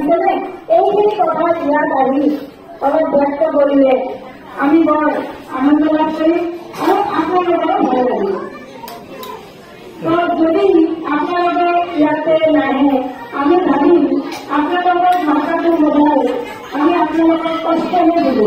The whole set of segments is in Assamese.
আহিছেনে? এইখিনি কথা ইয়াত আহি অলপ ব্যক্ত কৰিলে আমি বৰ আনন্দ লাভ কৰিম আৰু আপোনালোকৰো ভাল লাগিব। যদি আপোনালোকে ইয়াতে নাহে আমি ভাবিম আপোনালোকৰ ভাষাটো বজাই আমি আপোনালোকক কষ্টহে দিব।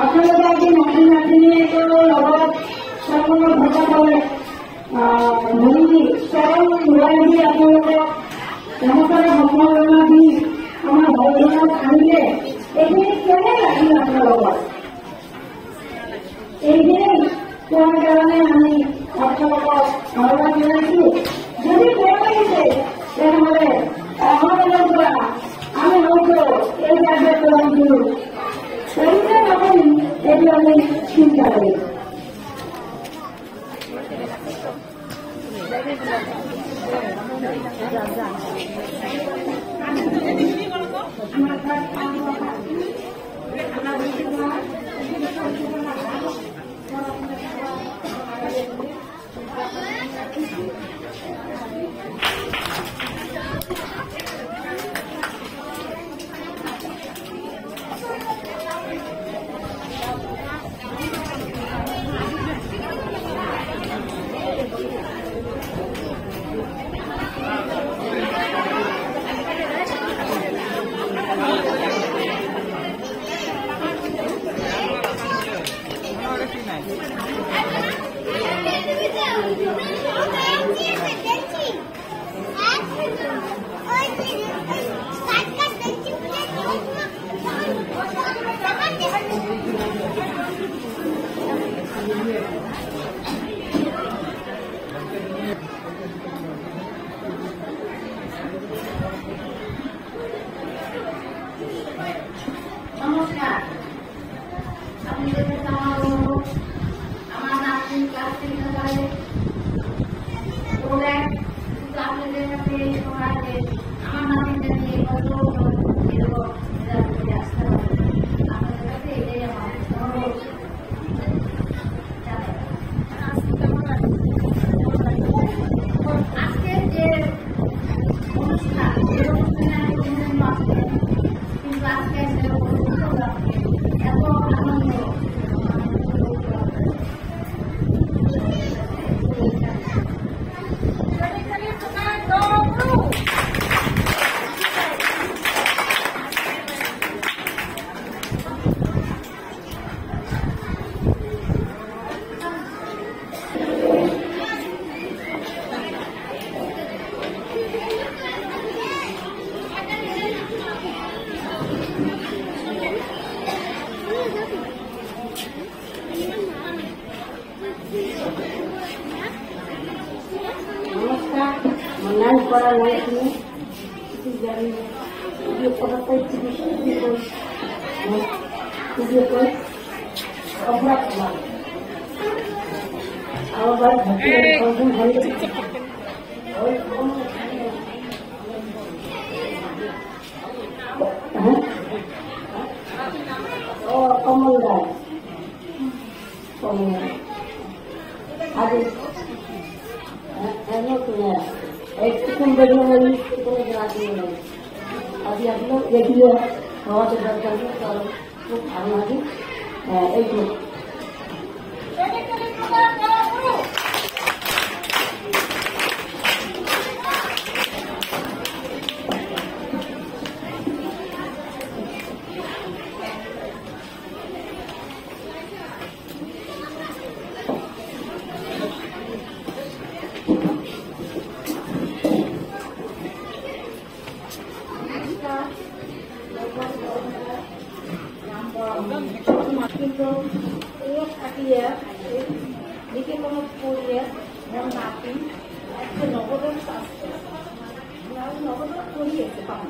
আপোনালোকে আজি নাতি নাতিনীয়েকৰ লগত সকলো ভাষা পালে ধৰি দি চৰণ ঘূৰাই দি আপোনালোকক নমস্কাৰ সম্ভাৱনা দি আমাৰ ঘৰখনত আনিলে এইখিনি কেনে লাগিল আপোনালোকৰ? এইখিনি কোৱাৰ কাৰণে আমি আপোনালোকক ধন্যবাদ জনাইছোঁ। যদি বেয়া লাগিছে তেনেহ'লে অহা পৰা আমি হয়তো এই কাৰ্যক্ৰমটো কৰিলে নকৰিম এইটো আমি চিন্তা কৰিম। নমস্কার, আমি আমার নাতি ক্লাস 3 আপনাদের কাছে আমার নাতিদের নিয়ে কত এরকম আসতে হবে আপনাদের কাছে, এটাই আমার অনুরোধ। আজকের যে অনুষ্ঠান এই অনুষ্ঠানে আমি কোনদিন আসতে কিন্তু আজকে এত আনন্দ মনাল করা লাগছে ये पता पाइছি কই অবরাত না আবার ঘটে কোন হয়ে ওই কোন ও কমল গায় আগে এনো তো एक कुछ बड़ी वाली को बनाती है। अभी आप लोग देखिए बहुत अच्छा चल रहा है तो आगे एक কিন্তু এক কাটিয়ে দিকে কোনো পড়িয়ে মন নাতি একটা নগদের আসছে নগদ পড়িয়েছে পাবো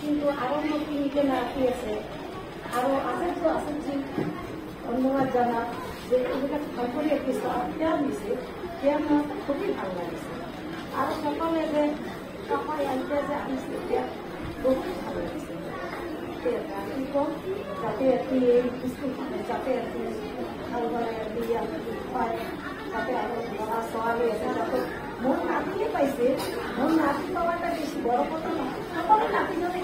কিন্তু আরো নতুন নিতে নাতি আছে আরো আছে তো আছে ঠিক অন্যরা জানা যে এগুলো ভাল করে একটু দেওয়া দিয়েছে দেওয়া আমার খুবই ভালো লাগছে আর সকালে যে কাপাই আনতে যে আনছে বহুত ভালো লাগছে যাতে একটি স্কুল যাতে একটি ভালদৰে পায় যাতে আৰু ল'ৰা ছোৱালী আছে যাতে মোৰ নাতিয়ে পাইছে মোৰ নাতি পাৱাটা বেছি বড় কথা নহয় নাতিজনে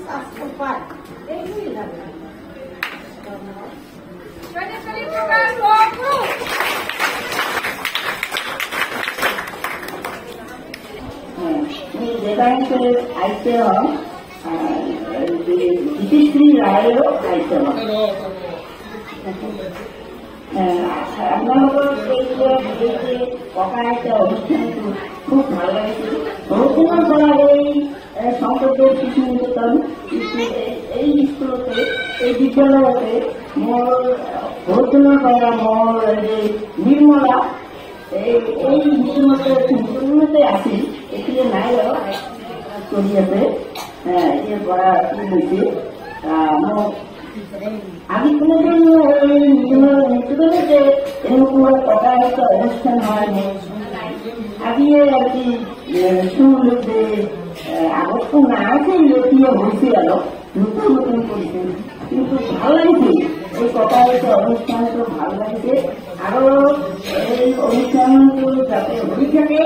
স্বাস্থ্য পায় এইগুলি লাগে। देवांशे आयते विचित्री रायेर आयते ककायते अनुष्ठान खूब भालो लागिছে। बहुत दिन परा शंकरदेव शिशु निकेतन स्कूलते विद्यालयते मोर बहुत दिन परा मोर निर्मला সম্পূর্ণতে আছিল এতিয়া নাই আৰু চলি আছে এতিয়া পৰা হৈছে আমি কোনোদিন নিশ্চিতভাৱে যে এনেকুৱা টকা এটা অনুষ্ঠান হয় আজি আৰ কি শুনলো যে আগতটো না আছে ইয়ে হয়েছে আৰু নতুন নতুন কৰিছে কিন্তু ভাল লাগিছে এই টকা এটা অনুষ্ঠানটো ভাল লাগিছে আৰু এই অনুষ্ঠানটো যাতে হৈ থাকে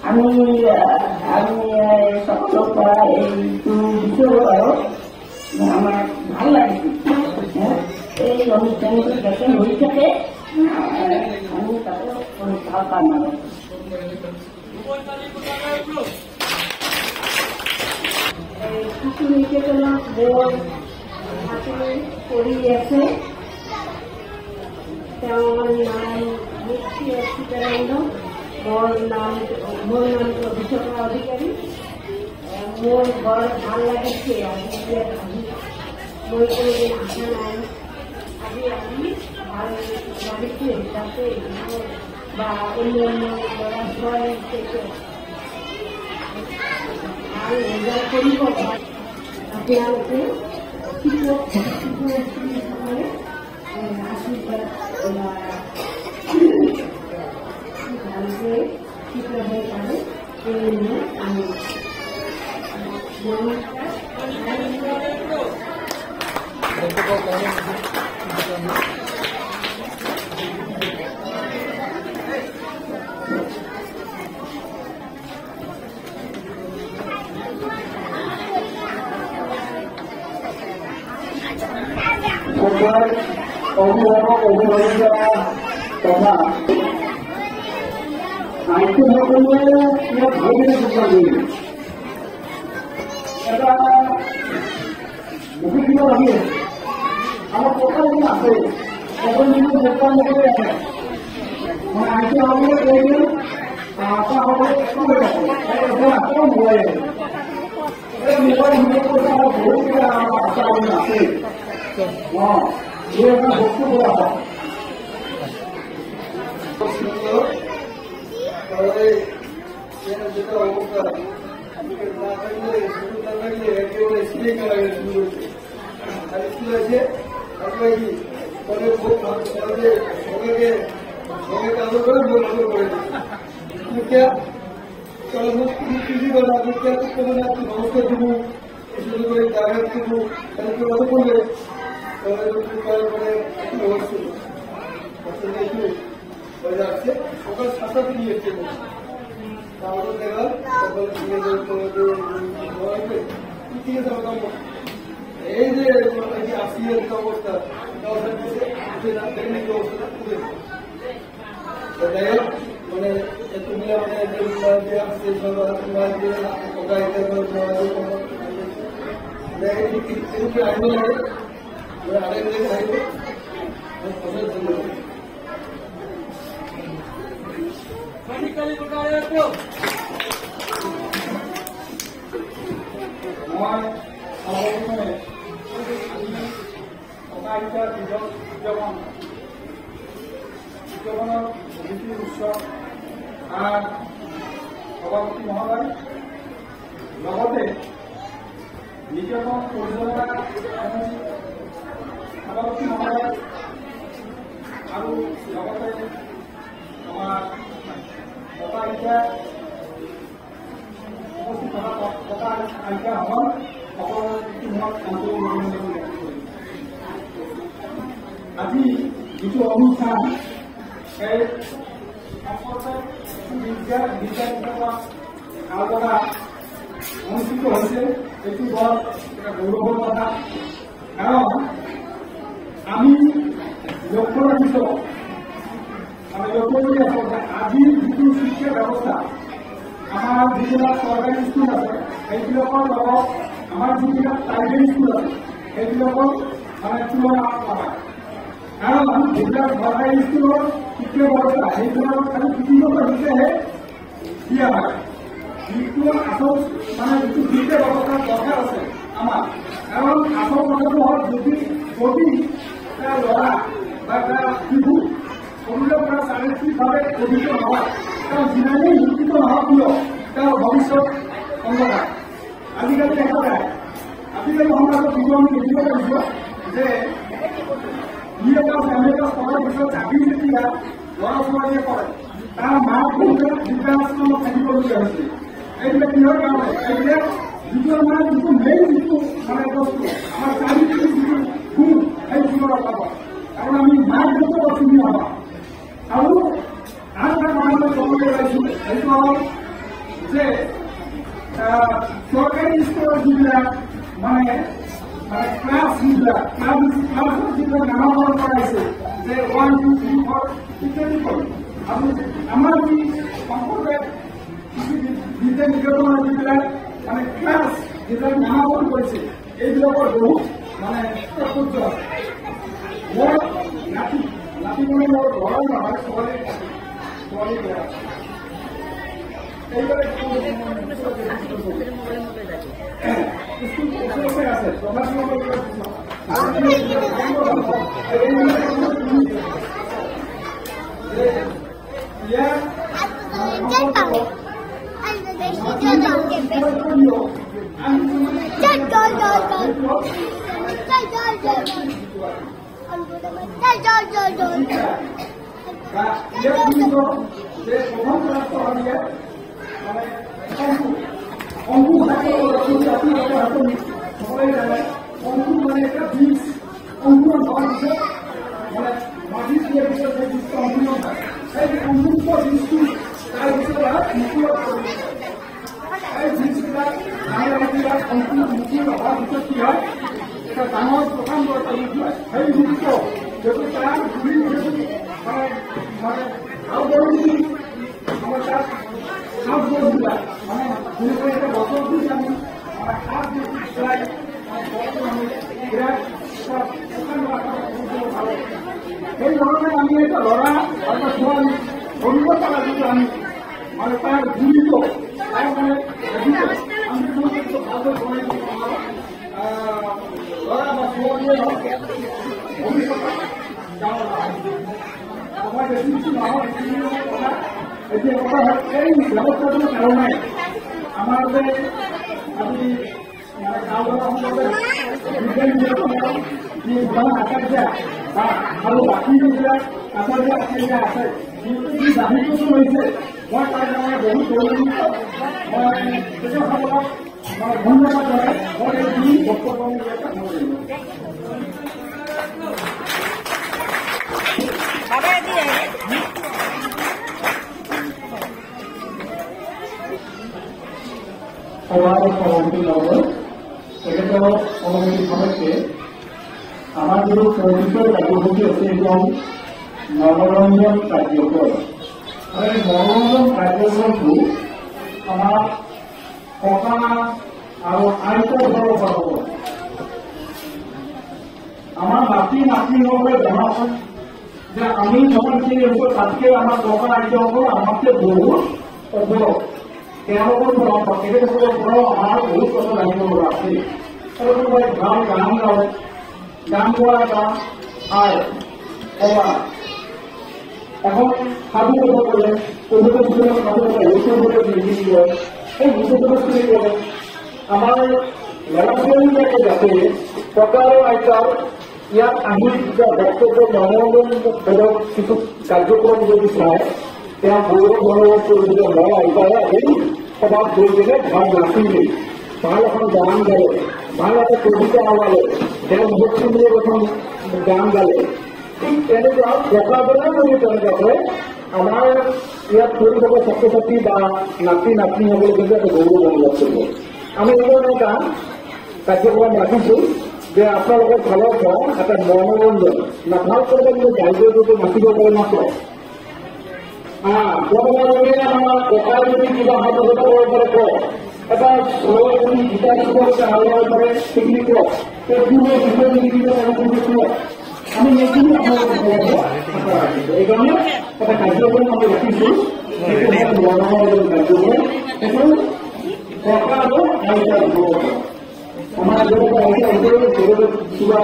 আমি সকলৰ পৰা এইটো বিচাৰোঁ আৰু আমাৰ ভাল লাগিছে এই অনুষ্ঠানটো যাতে হৈ থাকে আমি তাতে ভাল পাম আৰু শিশু নিকেতনত বৰ চাকৰি কৰি আছে। তেওঁৰ নাম মুক্তি সীতানন্দ, মোৰ নামটো অভিষেকা অধিকাৰী। মোৰ বৰ ভাল লাগিছে আজি মই কোনোদিন আশা নাই আজি আমি ভাল লাগিছে যাতে বা অন্যান্য ল'ৰা ছোৱালীকে ভাল এনজয় কৰিব পাৰে। আপোনালোকে শিক্ষকসকলে আশীৰ্বাদ ভালকে শিকাব পাৰে সেয়ে আমি অভিভাবক অভিভাবিকা তথা সাহিত্য সকলে ইয়াত ভালদৰে যোগদান কৰিব। এটা বহুত দিন লাগি আছে আমাৰ টকা যদি আছে এখন কিন্তু যোগদান নকৰি আছে মই সাহিত্য সকলে কৈ দিওঁ সকলে একো কৰি আছে আকৌ মোবাইল এই মোবাইল পইচা বহুত কিবা আশা আছে ये बस्तु बोला था যেটা অবস্থা স্প্রে করা গেছে আর স্কুল আছে পরে খুব সঙ্গে সঙ্গে কাজ করে বন্ধ করে क्या चलो किसी को ना क्या तो ना नमस्कार দিব শুরু করে জায়গা দিব তাহলে কি কত করবে সকাল 7টাতে নিয়ে এসছে এই যে আসিয়ার অবস্থা মানে তুমি সভাপতি মহোদয় লগতে নিকেতন পৰিচালনা সভাপতি মহোদয় আৰু লগতে আমাৰ টকা আইতা উপস্থিত থকা টকা আইতাসকল সকলোৰে আজি যিটো অনুষ্ঠান এই সম্পৰ্কে বিদ্যা বিভাগত আলোচনা অনুষ্ঠিত হৈছে এইটো বৰ এটা গৌৰৱৰ কথা। কাৰণ আমি লক্ষ্য ৰাখিছোঁ লক্ষ্য কৰি আছোঁ যে আজিৰ যিটো শিক্ষা ব্যৱস্থা আমাৰ যিবিলাক চৰকাৰী স্কুল আছে সেইবিলাকৰ লগত আমাৰ যিবিলাক প্ৰাইভেট স্কুল আছে সেইবিলাকৰ তুলনা নহয়। কাৰণ যিবিলাক চৰকাৰী স্কুলৰ শিক্ষা ব্যৱস্থা সেইবিলাকত খালি পুথিগত শিক্ষাহে দিয়া হয়। যিটো আচল যিটো শিক্ষা ব্যৱস্থা দৰকাৰ আছে আমাৰ, কাৰণ আচল কথাটো হ'ল যদি এটা ল'ৰা বা এটা শিশু শৰীৰৰ পৰা শাৰীৰিকভাৱে অভিজ্ঞ নহয়, তেওঁ যিমানেই শিক্ষিত নহওক কিয় তেওঁৰ ভৱিষ্যত অন্ধকাৰ। আজিকালি দেখা যায়, আজিকালি সমাজত যিটো আমি দেখিব পাৰিছোঁ যে পঢ়াৰ পিছত চাকৰি যেতিয়া ল'ৰা ছোৱালীয়ে কৰে তাৰ মাক বহুতে বৃদ্ধাশ্ৰমত থাকিবলগীয়া হৈছে। এইবিলাক কিহৰ কাৰণে? এইবিলাক যিটো আমাৰ যিটো মেইন যিটো বস্তু আমাৰ চাৰিত্ৰিক যিটো গুণ সেই গুণৰ অভাৱত, কাৰণ আমি মাক দেউতাক চিনি নাপাওঁ। আৰু আন এটা কথা মই ক'বলৈ ওলাইছোঁ, সেইটো হ'ল যে চৰকাৰী স্কুলৰ যিবিলাক ক্লাছ ক্লাছত যিবিলাক নামাকৰণ কৰাইছে যে 1, 2, 3, 4 ইত্যাদি কৰি, আৰু আমাৰ যি সম্প্ৰদায় বিদ্যা নিকেতনৰ যিবিলাক ক্লাছ যিবিলাক নামাকৰণ কৰিছে এইবিলাকৰ বহুত তাৎপৰ্য আছে। মোৰ নাতি মোৰ ল'ৰা নহয়, ছোৱালী বেয়া এইবাৰে স্কুল ওচৰতে আছে ডাঙৰ প্ৰধান দৰকাৰ সেই যুক্ত যদি তাৰ আমাৰ তাত সাত গছবিলাক বছৰ দি আমি সাত প্ৰায় সেই ধৰণে আমি এটা ল'ৰা এটা ছোৱালী ধৰিব পৰা যিটো আমি তাৰ গুৰিটো তাৰ আমি ভালকৈ বনাই দিব ল'ৰা বা ছোৱালীয়ে হওক ভৱিষ্যত আমাৰ বেছি নহয় কথা। এতিয়া কথা হ'ল এই ব্যৱস্থাটোৰ কাৰণে আমাৰ যে আমি গাঁওখনৰ যি প্ৰধান আচাৰ্য বা আৰু বাকী যিবিলাক আচাৰ্য আচাৰ্য আছে যি দাবীটো লৈছে, মই তাৰ কাৰণে বহুত গৌৰৱান্বিত। মই তেখেতসকলক ধন্যবাদ জনাই মই এই বক্তব্য সভাৰ সভাপতি নগৰ তেখেতৰ অনুমতি সাপেক্ষে আমাৰ যিটো সংগীতৰ কাৰ্যসূচী আছে এইটো মনোৰঞ্জন কাৰ্যক্ৰম। আৰু এই মনোৰঞ্জন কাৰ্যক্ৰমটো আমাৰ ককা আৰু আইতাৰ ঘৰৰ পৰা হ'ব। আমাৰ নাতি নাতনিসকলে জনাওক যে আমি যিমানখিনি হৈছোঁ তাতকে আমাৰ ককা আইতাসকল আমাতকৈ বহুত অৱৰ। তেওঁলোকৰ পৰা তেখেতসকলৰ পৰাও আমাৰ বহুত কথা জানিব লগা আছে। আৰু কোনোবাই ভাল গান গায়, গান গোৱা এটা আই কবা এখন সাধু কথা ক'লে কবিতা কিছুমান সাধু কথা ঋতুবোৰে লিখি লয়, সেই ঋতুবোৰখিনি ক'লে আমাৰ ল'ৰা ছোৱালীবিলাকে যাতে ককা আৰু আইতাৰ ইয়াত আহি বক্তব্য মনোৰঞ্জনমূলক কিছু কাৰ্যক্ৰম যদি চায় তেওঁ গৌৰৱ অনুভৱ কৰিছিলে। মই আইতাৰে এই সভাত গৈ কিনে ভাল নাচিলে, ভাল এখন গান গালে, ভাল এটা কবিতা ওলালে, তেওঁ মুখ্যমন্ত্ৰীৰ এখন গান গালে। ঠিক তেনেকুৱা ডেকাবোৰে যদি তেনেকুৱাকৈ আমাৰ ইয়াত পৰি থকা ছাত্ৰ ছাত্ৰী বা নাতি নাতনিসকলে কিন্তু এটা গৌৰৱ অনুভৱ কৰিব। আমি এইবোৰ এটা কাৰ্যক্ৰম ৰাখিছোঁ যে আপোনালোকৰ ফালৰ পৰা এটা মনোৰঞ্জন নাথাল কৰিব কিন্তু গাইডটো মাতিব পাৰে মাত্ৰ তোমালোকে আমাৰ ককাই যদি কিবা সতৰ্কতা কৰিব পাৰে কওক এটা সৰজনী গীতা চুবছে আলোচনা পাৰে সেইখিনি কওক সেইবোৰ বিষয় নিগৃহীত কওক আমি এইখিনি আপোনালোকৰ এইকাৰণে এটা কাৰ্যক্ৰম আমি ৰাখিছোঁ সেইটো মনোৰঞ্জন কাৰ্যক্ৰম সেইটো চৰকাৰ আৰু আইন আমাৰ কিবা